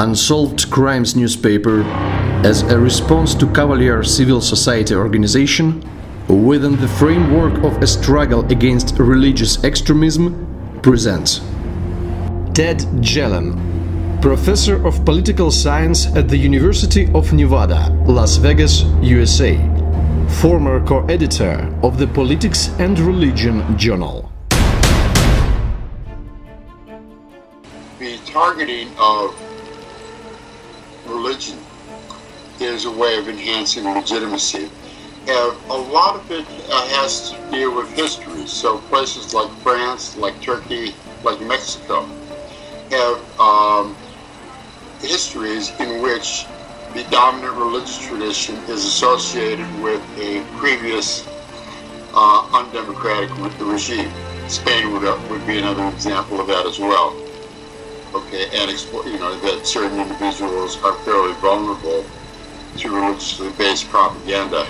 Unsolved Crimes newspaper, as a response to KAVALYER civil society organization, within the framework of a struggle against religious extremism, presents Ted Jelen, professor of political science at the University of Nevada, Las Vegas, USA, former co-editor of the Politics and Religion journal. The targeting of religion is a way of enhancing legitimacy. A lot of it has to deal with history. So places like France, like Turkey, like Mexico have histories in which the dominant religious tradition is associated with a previous undemocratic regime. Spain would be another example of that as well. Okay, and that certain individuals are fairly vulnerable to religiously based propaganda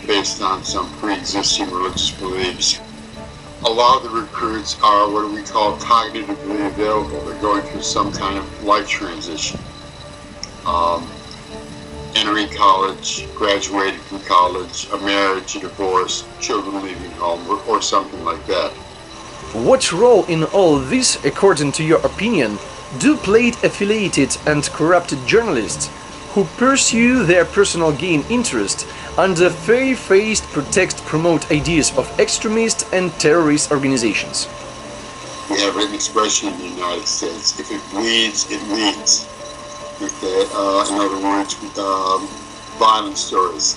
based on some pre-existing religious beliefs. A lot of the recruits are what we call cognitively available. They're going through some kind of life transition. Entering college, graduating from college, a marriage, a divorce, children leaving home, or something like that. What role in all this, according to your opinion, do played affiliated and corrupted journalists who pursue their personal gain interest under fair-faced pretext promote ideas of extremist and terrorist organizations? We have an expression in the United States: if it bleeds, it leads. Okay? In other words, violent stories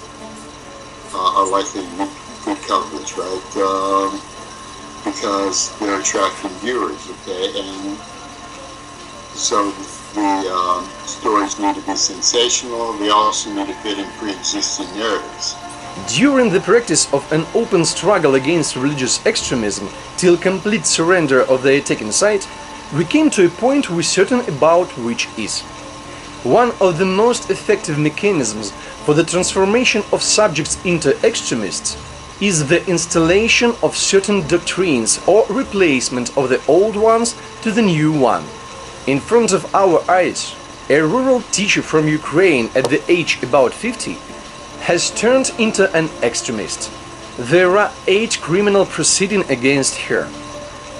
are likely to get good coverage, right? Because they're attracting viewers, okay? And so the stories need to be sensational. They also need to fit in pre-existing narratives. During the practice of an open struggle against religious extremism till complete surrender of the attacking side, we came to a point we're certain about, which is one of the most effective mechanisms for the transformation of subjects into extremists is the installation of certain doctrines or replacement of the old ones to the new one. In front of our eyes, a rural teacher from Ukraine at the age about 50 has turned into an extremist. There are 8 criminal proceedings against her.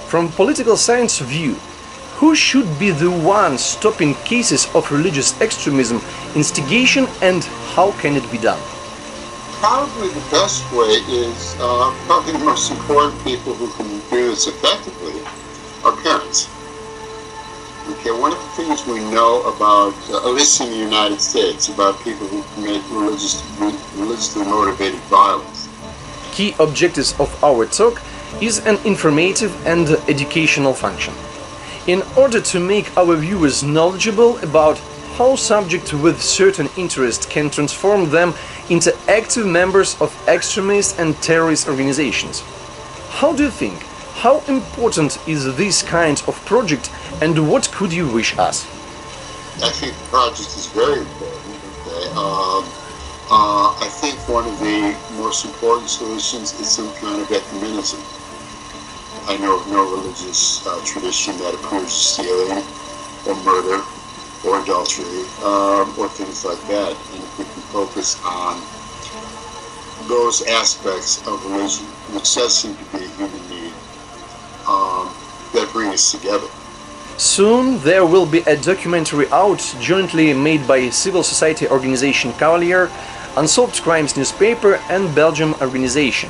From political science view, who should be the one stopping cases of religious extremism instigation, and how can it be done? Probably the best way is, probably the most important people who can do this effectively are parents. Okay, one of the things we know about, at least in the United States, about people who commit religiously motivated violence. Key objectives of our talk is an informative and educational function. In order to make our viewers knowledgeable about how subjects with certain interest can transform them into active members of extremist and terrorist organizations. How do you think? How important is this kind of project, and what could you wish us? I think the project is very important. Okay? I think one of the most important solutions is some kind of ecumenism. I know of no religious tradition that approves stealing or murder or adultery, or things like that. And if we can focus on those aspects of religion, which does seem to be a human need, that bring us together. Soon there will be a documentary out jointly made by civil society organization KAVALYER, Unsolved Crimes newspaper and Belgium organization,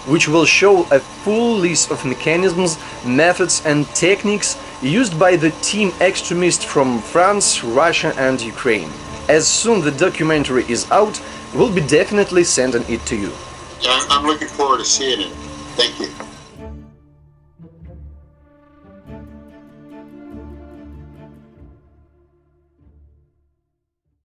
which will show a full list of mechanisms, methods and techniques used by the team extremists from France, Russia and Ukraine. As soon the documentary is out, we'll be definitely sending it to you. Yeah, I'm looking forward to seeing it. Thank you.